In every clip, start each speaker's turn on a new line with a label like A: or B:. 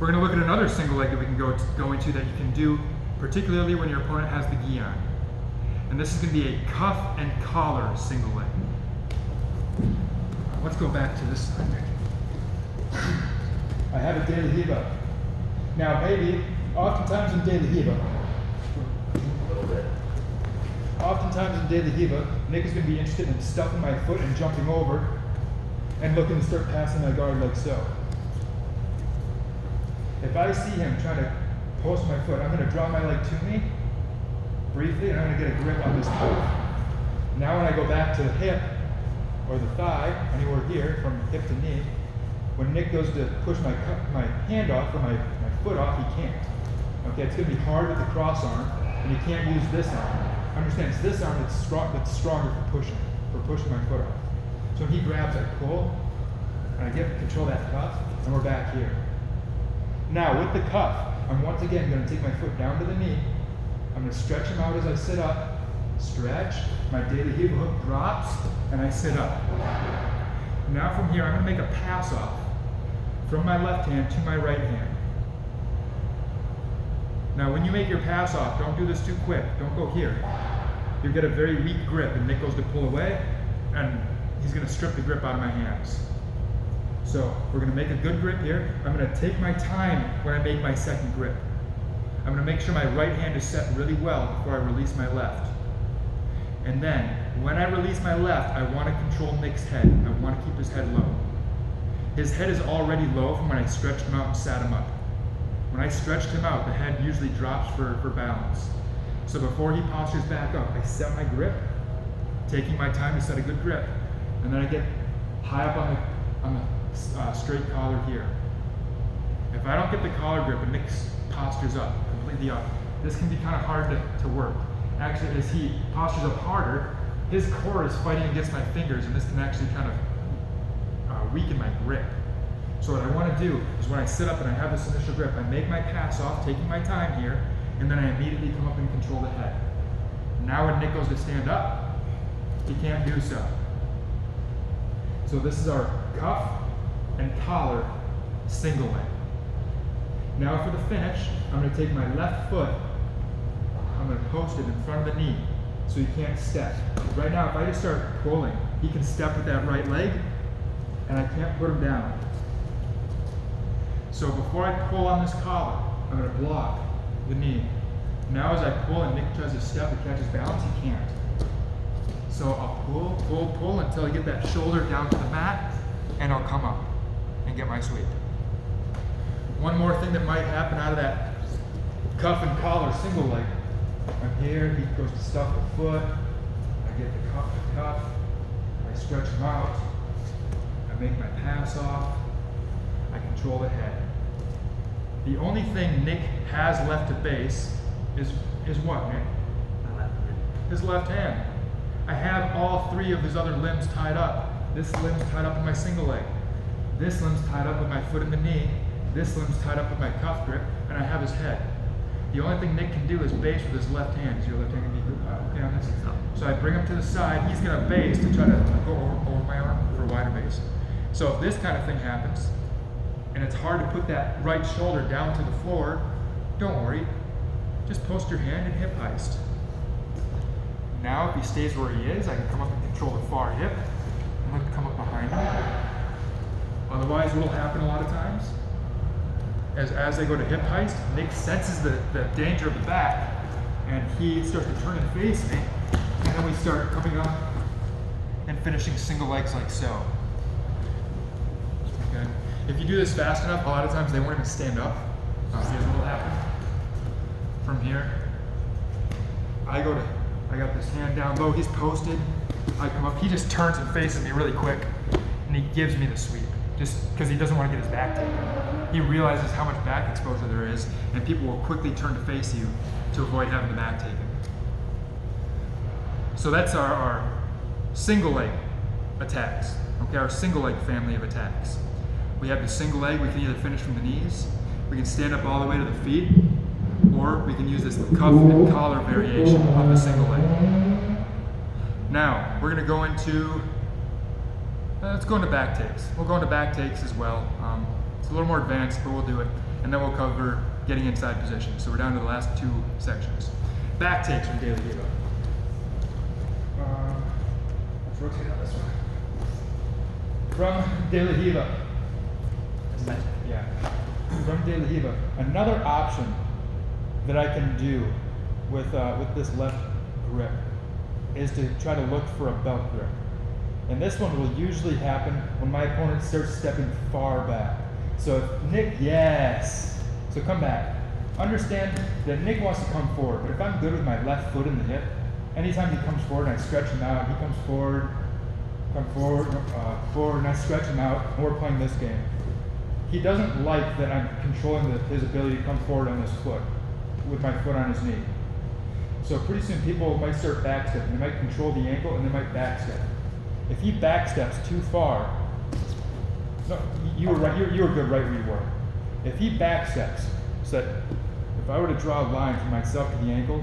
A: We're going to look at another single leg that we can go into that you can do, particularly when your opponent has the gi on. And this is going to be a cuff and collar single leg. Let's go back to this side. I have a daily Riva. Now, maybe, oftentimes in daily Riva, Nick is going to be interested in stuffing my foot and jumping over and looking to start passing my guard like so. If I see him trying to post my foot, I'm going to draw my leg to me briefly, and I'm going to get a grip on this cuff. Now when I go back to the hip or the thigh, anywhere here from hip to knee, when Nick goes to push my hand off or my foot off, he can't. Okay, it's going to be hard with the cross arm, and you can't use this arm. Understand, it's this arm that's stronger for pushing my foot off. So when he grabs, I pull, and I get control of that cuff, and we're back here. Now with the cuff, I'm once again going to take my foot down to the knee. I'm going to stretch him out as I sit up. Stretch, my daily Riva hook drops, and I sit up. Now from here, I'm going to make a pass off from my left hand to my right hand. Now when you make your pass off, don't do this too quick. Don't go here. You get a very weak grip, and Nick goes to pull away, and he's going to strip the grip out of my hands. So we're going to make a good grip here. I'm going to take my time when I make my second grip. I'm going to make sure my right hand is set really well before I release my left. And then, when I release my left, I want to control Nick's head. I want to keep his head low. His head is already low from when I stretched him out and sat him up. When I stretched him out, the head usually drops for balance. So before he postures back up, I set my grip, taking my time to set a good grip. And then I get high up on the straight collar here. If I don't get the collar grip and Nick postures up, completely up, this can be kind of hard to work. Actually, as he postures up harder, his core is fighting against my fingers, and this can actually kind of weaken my grip. So what I want to do is when I sit up and I have this initial grip, I make my pass off, taking my time here, and then I immediately come up and control the head. Now when Nick goes to stand up, he can't do so. So this is our cuff and collar single leg. Now for the finish, I'm going to take my left foot, I'm going to post it in front of the knee so he can't step. Right now, if I just start pulling, he can step with that right leg, and I can't put him down. So before I pull on this collar, I'm going to block the knee. Now as I pull and Nick tries to step and catches balance, he can't. So I'll pull until I get that shoulder down to the mat, and I'll come up and get my sweep. One more thing that might happen out of that cuff and collar single leg. I'm here, he goes to stuff the foot, I get the cuff, I stretch him out, I make my pass off, I control the head. The only thing Nick has left to base is what, Nick?
B: My left hand.
A: His left hand. I have all three of his other limbs tied up. This limb's tied up with my single leg. This limb's tied up with my foot and the knee. This limb's tied up with my cuff grip, and I have his head. The only thing Nick can do is base with his left hand. Is your left hand going to be okay on this? So I bring him to the side. He's going to base to try to go over my arm for a wider base. So if this kind of thing happens, and it's hard to put that right shoulder down to the floor, don't worry. Just post your hand and hip heist. Now if he stays where he is, I can come up and control the far hip and look to come up behind him. Otherwise, what will happen a lot of times, as they go to hip heist, Nick senses the danger of the back, and he starts to turn and face me, and then we start coming up and finishing single legs like so. Okay. If you do this fast enough, a lot of times they won't even stand up. See what will happen? From here, I got this hand down low, he's posted, I come up, he just turns and faces me really quick, and he gives me the sweep, just because he doesn't want to get his back taken. He realizes how much back exposure there is, and people will quickly turn to face you to avoid having the back taken. So that's our single leg attacks, okay, our single leg family of attacks. We have the single leg, we can either finish from the knees, we can stand up all the way to the feet, or we can use this cuff and collar variation of the single leg. Now, we're going to go into, let's go into back takes. We'll go into back takes as well. It's a little more advanced, but we'll do it. And then we'll cover getting inside position. So we're down to the last 2 sections. Back takes from daily Riva. Let's rotate on this one. From daily Riva. Yeah. From daily Riva. Another option that I can do with this left grip is to try to look for a belt grip. And this one will usually happen when my opponent starts stepping far back. So if Nick, yes. So come back. Understand that Nick wants to come forward, but if I'm good with my left foot in the hip, anytime he comes forward and I stretch him out, he comes forward, forward, and I stretch him out, and we're playing this game. He doesn't like that I'm controlling his ability to come forward on his foot, with my foot on his knee. So pretty soon people might start backstepping. They might control the ankle and they might backstep. If he backsteps too far, no, you were right. You were good right where you were. If he backsteps, so that if I were to draw a line from myself to the ankle,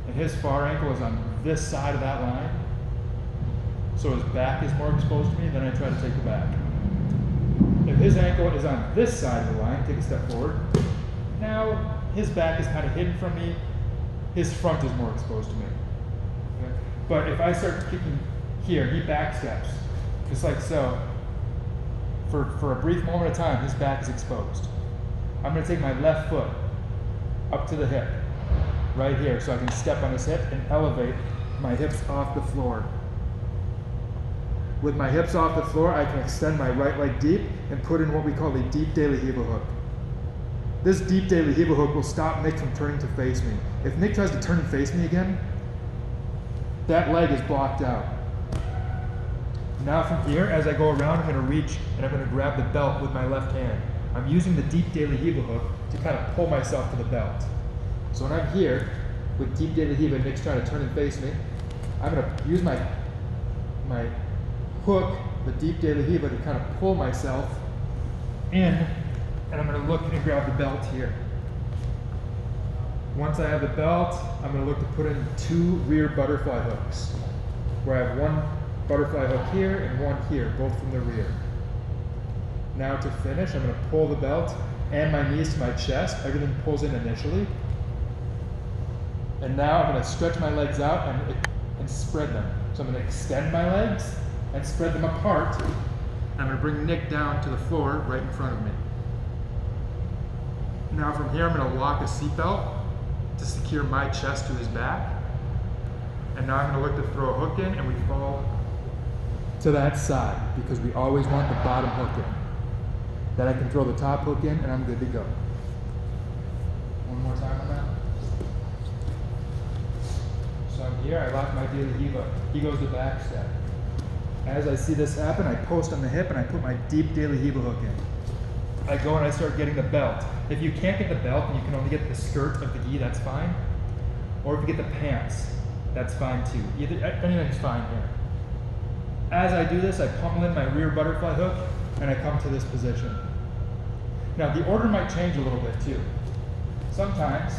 A: and his far ankle is on this side of that line, so his back is more exposed to me, then I try to take the back. If his ankle is on this side of the line, take a step forward. Now his back is kind of hidden from me. His front is more exposed to me. Okay? But if I start kicking here, he backsteps, just like so. For a brief moment of time, his back is exposed. I'm going to take my left foot up to the hip, right here, so I can step on his hip and elevate my hips off the floor. With my hips off the floor, I can extend my right leg deep and put in what we call a deep daily Riva hook. This deep daily Riva hook will stop Nick from turning to face me. If Nick tries to turn and face me again, that leg is blocked out. Now from here, as I go around, I'm going to reach and I'm going to grab the belt with my left hand. I'm using the deep daily Riva hook to kind of pull myself to the belt. So when I'm here with deep daily Riva, Nick's trying to turn and face me, I'm going to use my hook, the deep daily Riva, to kind of pull myself in, and I'm going to look and grab the belt here. Once I have the belt, I'm going to look to put in 2 rear butterfly hooks, where I have 1 butterfly hook here and 1 here, both from the rear. Now to finish, I'm going to pull the belt and my knees to my chest. Everything pulls in initially. And now I'm going to stretch my legs out and spread them. So I'm going to extend my legs and spread them apart. I'm going to bring Nick down to the floor right in front of me. Now from here, I'm going to lock a seatbelt to secure my chest to his back. And now I'm going to look to throw a hook in, and we fall to that side, because we always want the bottom hook in. Then I can throw the top hook in, and I'm good to go. One more time on that. So I'm here, I lock my daily Riva. He goes to back step. As I see this happen, I post on the hip and I put my deep daily Riva hook in. I go and I start getting the belt. If you can't get the belt and you can only get the skirt of the gi, that's fine. Or if you get the pants, that's fine too. Anything's fine here. As I do this, I pummel in my rear butterfly hook and I come to this position. Now the order might change a little bit too. Sometimes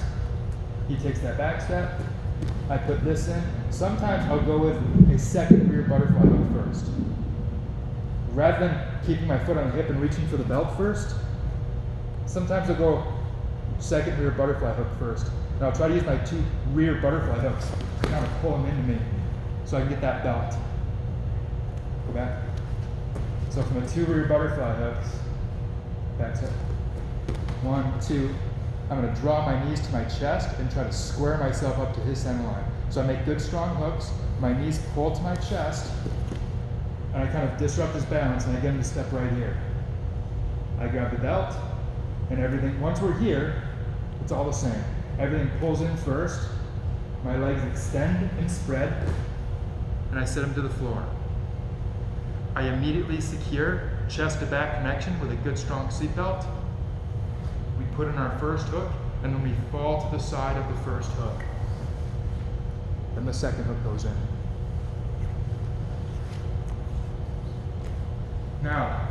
A: he takes that back step, I put this in. Sometimes I'll go with a second rear butterfly hook first. Rather than keeping my foot on the hip and reaching for the belt first, sometimes I'll go second rear butterfly hook first. And I'll try to use my 2 rear butterfly hooks to kind of pull them into me so I can get that belt. Go back. So from the 2 rear butterfly hooks, back step. 1, 2. I'm going to draw my knees to my chest and try to square myself up to his center line. So I make good strong hooks, my knees pull to my chest, and I kind of disrupt his balance, and I get him to step right here. I grab the belt, and everything, once we're here, it's all the same. Everything pulls in first, my legs extend and spread, and I set him to the floor. I immediately secure chest to back connection with a good strong seatbelt. We put in our first hook, and then we fall to the side of the first hook. Then the second hook goes in. Now,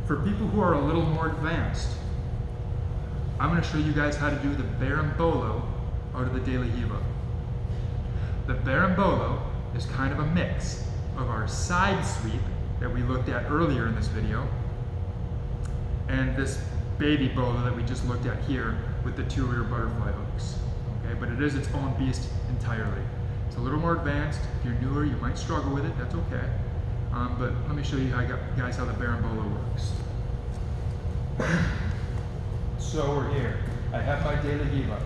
A: for people who are a little more advanced, I'm going to show you guys how to do the Barambolo out of the daily Riva. The Barambolo is kind of a mix of our side sweep that we looked at earlier in this video and this baby bolo that we just looked at here with the 2 rear butterfly hooks. Okay, but it is its own beast entirely. It's a little more advanced. If you're newer, you might struggle with it. That's okay. But let me show you guys how the Barambolo works. So we're here. I have my daily Riva.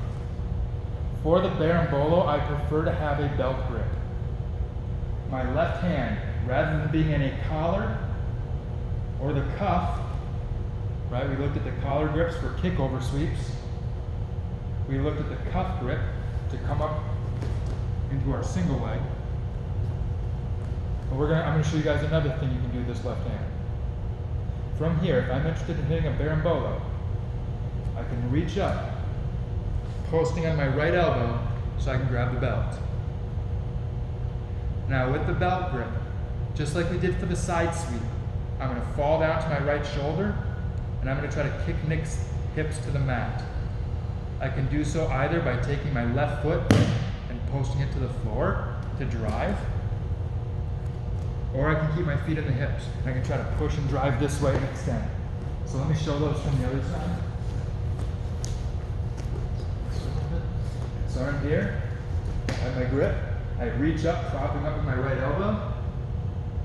A: For the Barambolo, I prefer to have a belt grip. My left hand, rather than being in a collar or the cuff, right? We looked at the collar grips for kickover sweeps. We looked at the cuff grip to come up into our single leg. And I'm going to show you guys another thing you can do with this left hand. From here, if I'm interested in hitting a Barambolo, I can reach up, posting on my right elbow so I can grab the belt. Now with the belt grip, just like we did for the side sweep, I'm going to fall down to my right shoulder and I'm going to try to kick Nick's hips to the mat. I can do so either by taking my left foot and posting it to the floor to drive, or I can keep my feet in the hips. I can try to push and drive this way and extend. So let me show those from the other side. So I'm here, I have my grip, I reach up, propping up with my right elbow,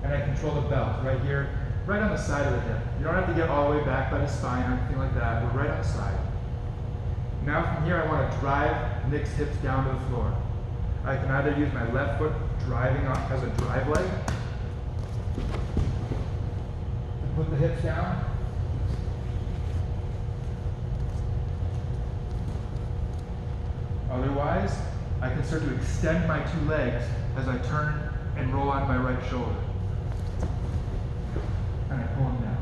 A: and I control the belt right here, right on the side of the hip. You don't have to get all the way back by the spine or anything like that, but right on the side. Now from here I want to drive Nick's hips down to the floor. I can either use my left foot driving up as a drive leg, to put the hips down, otherwise, I can start to extend my 2 legs as I turn and roll on my right shoulder. And I pull them down.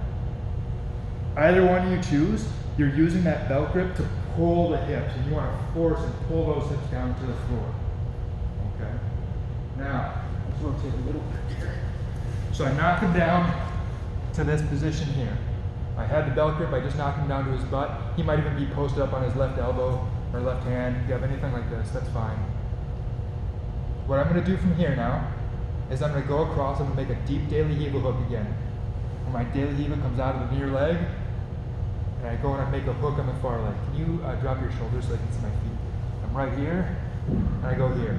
A: Either one you choose, you're using that belt grip to pull the hips, and you want to force and pull those hips down to the floor. Okay? Now, let's rotate a little bit here. So I knock him down to this position here. I had the belt grip, I just knocked him down to his butt. He might even be posted up on his left elbow or left hand. If you have anything like this, that's fine. What I'm going to do from here now is I'm going to go across and make a deep daily Riva hook again. Where my daily Riva comes out of the near leg, and I go and I make a hook on the far leg. Can you drop your shoulders so I can see my feet? I'm right here, and I go here.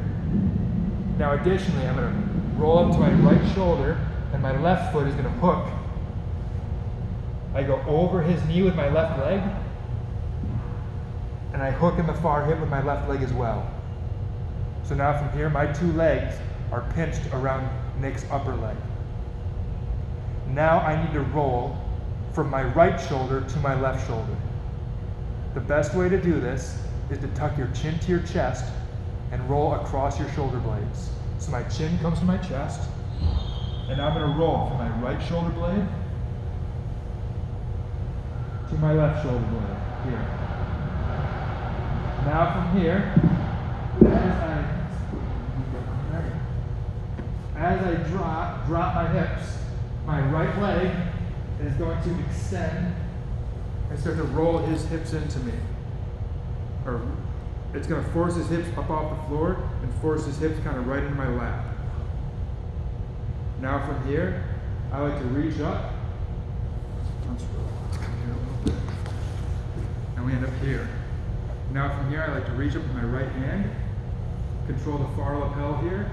A: Now additionally, I'm going to roll up to my right shoulder, and my left foot is going to hook. I go over his knee with my left leg, and I hook in the far hip with my left leg as well. So now from here, my 2 legs are pinched around Nick's upper leg. Now I need to roll from my right shoulder to my left shoulder. The best way to do this is to tuck your chin to your chest and roll across your shoulder blades. So my chin comes to my chest, and I'm going to roll from my right shoulder blade to my left shoulder blade, here. Now from here, as I drop my hips, my right leg is going to extend and start to roll his hips into me. Or it's going to force his hips up off the floor and force his hips kind of right into my lap. Now from here, I like to reach up. Let's come here a little bit. And we end up here. Now from here, I like to reach up with my right hand, control the far lapel here,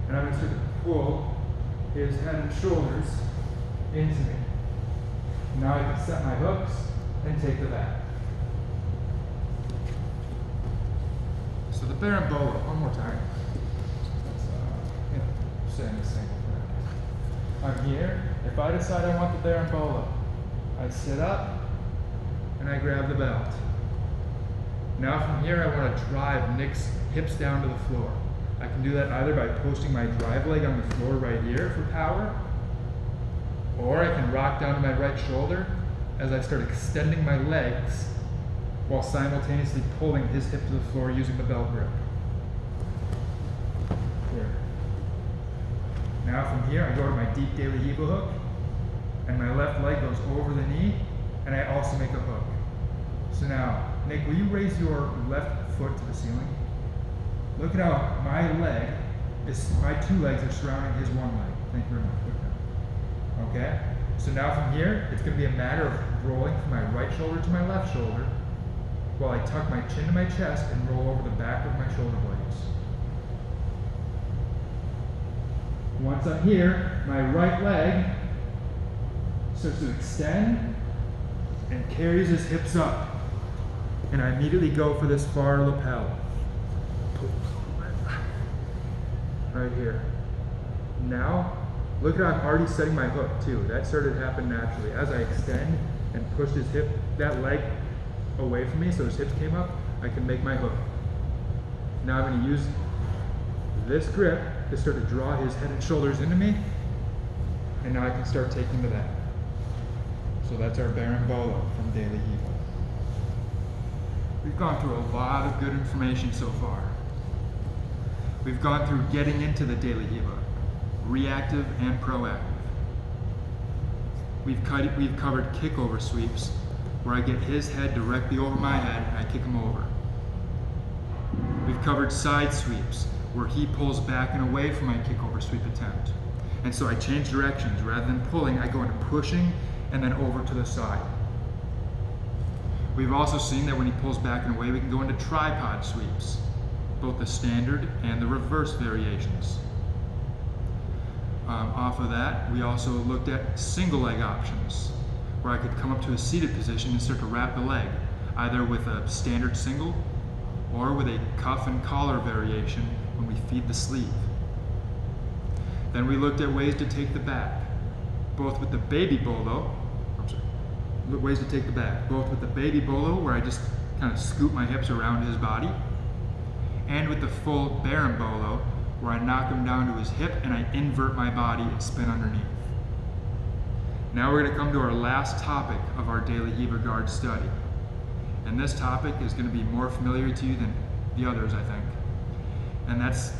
A: and I'm going to start to pull his head and shoulders into me. Now I can set my hooks and take the back. So the Barambolo, one more time. Let's saying the same thing. I'm here. If I decide I want the Barambolo, I sit up and I grab the belt. Now from here, I want to drive Nick's hips down to the floor. I can do that either by posting my drive leg on the floor right here for power, or I can rock down to my right shoulder as I start extending my legs while simultaneously pulling his hip to the floor using the belt grip. Here. Now from here, I go to my deep daily Riva hook, and my left leg goes over the knee, and I also make a hook. So now, Nick, will you raise your left foot to the ceiling? Look at how my 2 legs are surrounding his 1 leg. Thank you very much. Okay? So now from here, it's going to be a matter of rolling from my right shoulder to my left shoulder while I tuck my chin to my chest and roll over the back of my shoulder blades. Once I'm here, my right leg starts to extend and carries his hips up. And I immediately go for this far lapel. Right here. Now, look at how I'm already setting my hook too. That started to happen naturally. As I extend and push his hip, that leg away from me so his hips came up, I can make my hook. Now I'm going to use this grip to start to draw his head and shoulders into me, and now I can start taking to that. So that's our Barambolo from Daily Riva. We've gone through a lot of good information so far. We've gone through getting into the Daily Riva, reactive and proactive. We've covered kickover sweeps, where I get his head directly over my head and I kick him over. We've covered side sweeps, where he pulls back and away from my kickover sweep attempt. And so I change directions. Rather than pulling, I go into pushing and then over to the side. We've also seen that when he pulls back and away, we can go into tripod sweeps, both the standard and the reverse variations. Off of that, we also looked at single leg options, where I could come up to a seated position and start to wrap the leg, either with a standard single or with a cuff and collar variation when we feed the sleeve. Then we looked at ways to take the back, both with the baby bolo, ways to take the back, both with the baby bolo, where I just kind of scoop my hips around his body, and with the full Barambolo, where I knock him down to his hip and I invert my body and spin underneath. Now we're going to come to our last topic of our Daily Riva guard study. And this topic is going to be more familiar to you than the others, I think. And that's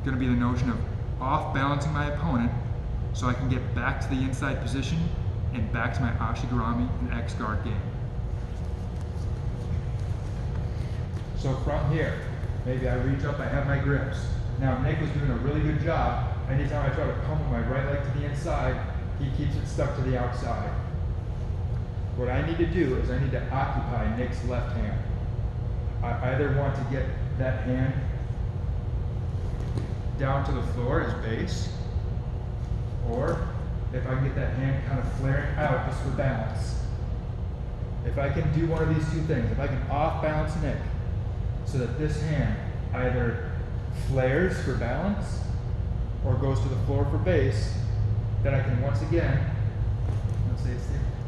A: going to be the notion of off-balancing my opponent so I can get back to the inside position and back to my Ashigarami and X-guard game. So from here, maybe I reach up, I have my grips. Now Nick was doing a really good job. Anytime I try to pummel my right leg to the inside, he keeps it stuck to the outside. What I need to do is I need to occupy Nick's left hand. I either want to get that hand down to the floor as base, or if I can get that hand kind of flaring out just for balance. If I can do one of these two things, if I can off-balance Nick so that this hand either flares for balance or goes to the floor for base, then I can once again, let's say it's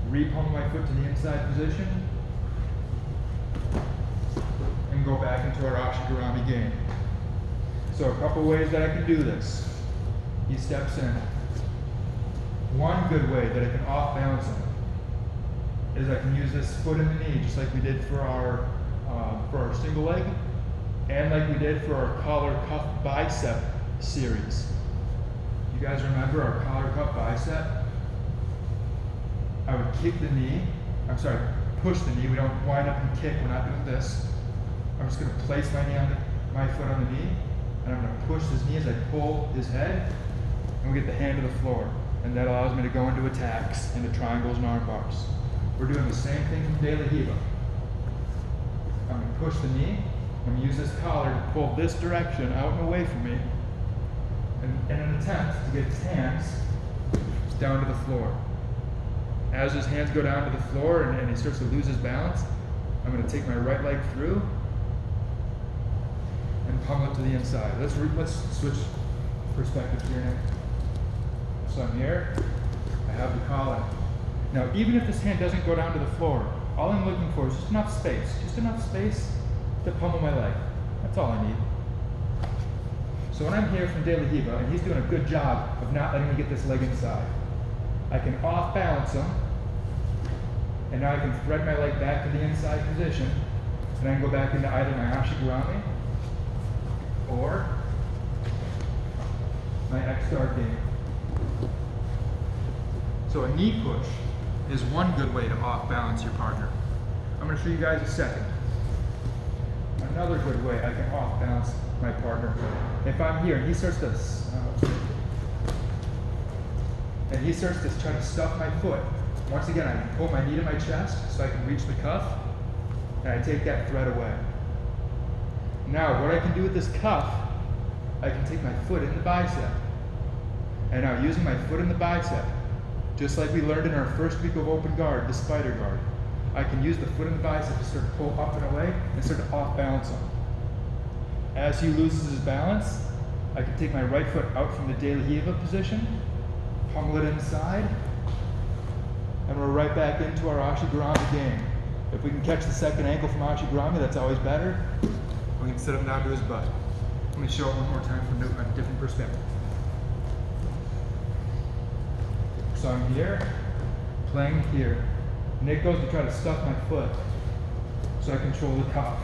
A: re-pummel my foot to the inside position and go back into our Ashigarami game. So a couple ways that I can do this. He steps in. One good way that I can off-balance him is I can use this foot in the knee, just like we did for our single leg, and like we did for our collar cuff bicep series. You guys remember our collar cuff bicep? I would kick the knee, push the knee. We don't wind up and kick, we're not doing this. I'm just going to place my knee on my foot on the knee, and I'm going to push his knee as I pull his head, and we get the hand to the floor. And that allows me to go into attacks, into triangles and arm bars. We're doing the same thing from Daily Riva. I'm going to push the knee. I'm going to use this collar to pull this direction out and away from me in an attempt to get his hands down to the floor. As his hands go down to the floor and he starts to lose his balance, I'm going to take my right leg through and pummel it to the inside. Let's switch perspectives here now. So I'm here, I have the collar. Now even if this hand doesn't go down to the floor, all I'm looking for is just enough space to pummel my leg. That's all I need. So when I'm here from Daily Riva, and he's doing a good job of not letting me get this leg inside, I can off-balance him, and now I can thread my leg back to the inside position, and I can go back into either my Ashigarami or my X-guard game. So a knee push is one good way to off-balance your partner. I'm going to show you guys a second. Another good way I can off-balance my partner. If I'm here and he starts to, and he starts to try to stuff my foot. Once again, I pull my knee to my chest so I can reach the cuff, and I take that thread away. Now, what I can do with this cuff, I can take my foot in the bicep. And now, using my foot in the bicep, just like we learned in our first week of open guard, the spider guard, I can use the foot in the bicep to start to pull up and away and start to off balance him. As he loses his balance, I can take my right foot out from the De La Riva position, pummel it inside, and we're right back into our Ashigarami game. If we can catch the second ankle from Ashigarami, that's always better. We can sit him down to his butt. Let me show it one more time from a different perspective. So I'm here, playing here. Nick goes to try to stuff my foot so I control the cuff.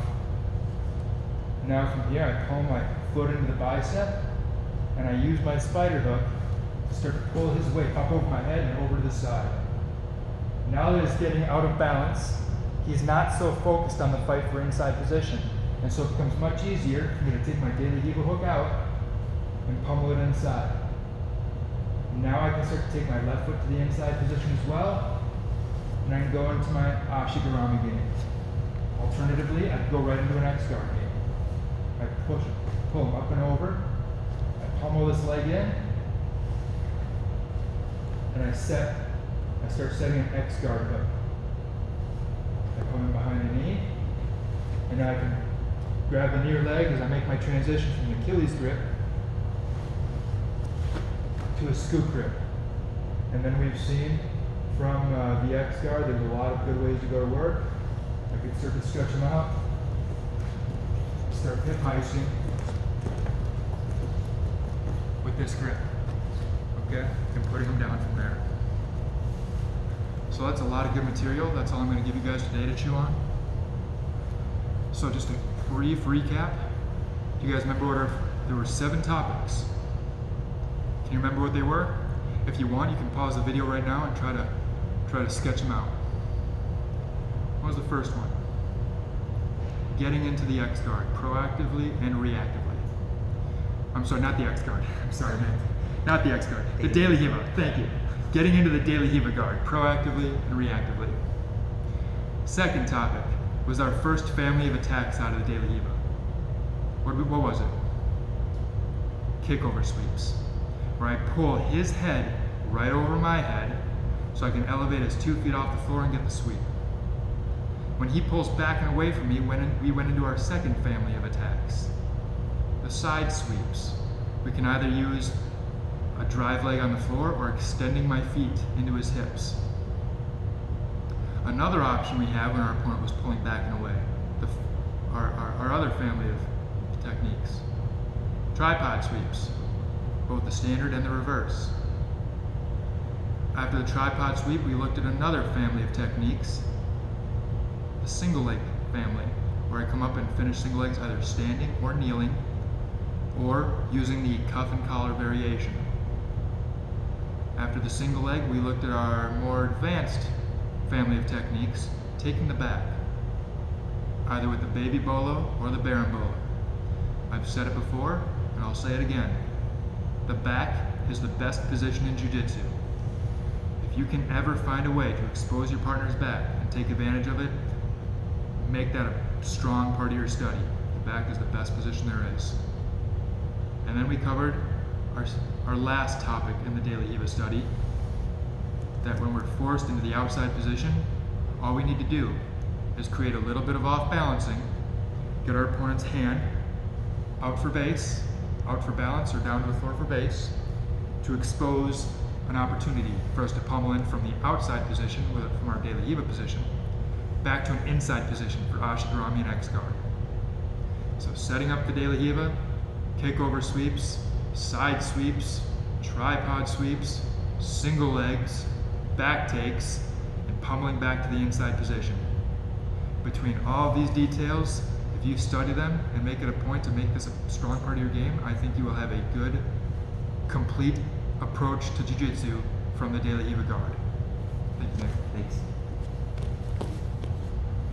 A: Now from here, I pull my foot into the bicep, and I use my spider hook to start to pull his weight up over my head and over to the side. Now that he's getting out of balance, he's not so focused on the fight for inside position, and so it becomes much easier for me to take my De La Riva hook out and pummel it inside. Now I can start to take my left foot to the inside position as well, and I can go into my Ashigarami game. Alternatively, I can go right into an X-guard game. I push it, pull him up and over, I pummel this leg in, and I start setting an X-guard hook. I come in behind the knee, and now I can grab the near leg as I make my transition from the Achilles grip to a scoop grip. And then we've seen from the X-guard, there's a lot of good ways to go to work. I can start to stretch them out, start hip heisting with this grip, okay? And putting them down from there. So that's a lot of good material. That's all I'm going to give you guys today to chew on. So just a brief recap. Do you guys remember there were 7 topics? Can you remember what they were? If you want, you can pause the video right now and try to sketch them out. What was the first one? Getting into the X-guard, proactively and reactively. I'm sorry, not the X-guard. I'm sorry, man. Not the X-guard. The De La Riva. Thank you. Getting into the De La Riva guard, proactively and reactively. Second topic was our first family of attacks out of the De La Riva. What was it? Kickover sweeps, where I pull his head right over my head so I can elevate us 2 feet off the floor and get the sweep. When he pulls back and away from me, we went into our second family of attacks, the side sweeps. We can either use a drive leg on the floor or extending my feet into his hips. Another option we have when our opponent was pulling back and away, our other family of techniques, tripod sweeps, both the standard and the reverse. After the tripod sweep, we looked at another family of techniques, the single leg family, where I come up and finish single legs either standing or kneeling, or using the cuff and collar variation. After the single leg, we looked at our more advanced family of techniques, taking the back, either with the baby bolo or the Barambolo. I've said it before, and I'll say it again. The back is the best position in jiu-jitsu. If you can ever find a way to expose your partner's back and take advantage of it, make that a strong part of your study. The back is the best position there is. And then we covered our last topic in the De La Riva study, that when we're forced into the outside position, all we need to do is create a little bit of off balancing, get our opponent's hand out for base, out for balance, or down to the floor for base, to expose an opportunity for us to pummel in from the outside position, from our De La Riva position, back to an inside position for Ashigarami and X-guard. So setting up the De La Riva, kickover sweeps, side sweeps, tripod sweeps, single legs, back takes, and pummeling back to the inside position. Between all of these details, if you study them and make it a point to make this a strong part of your game, I think you will have a good, complete approach to jiu-jitsu from the De La Riva guard. Thank you, Nick.
B: Thanks.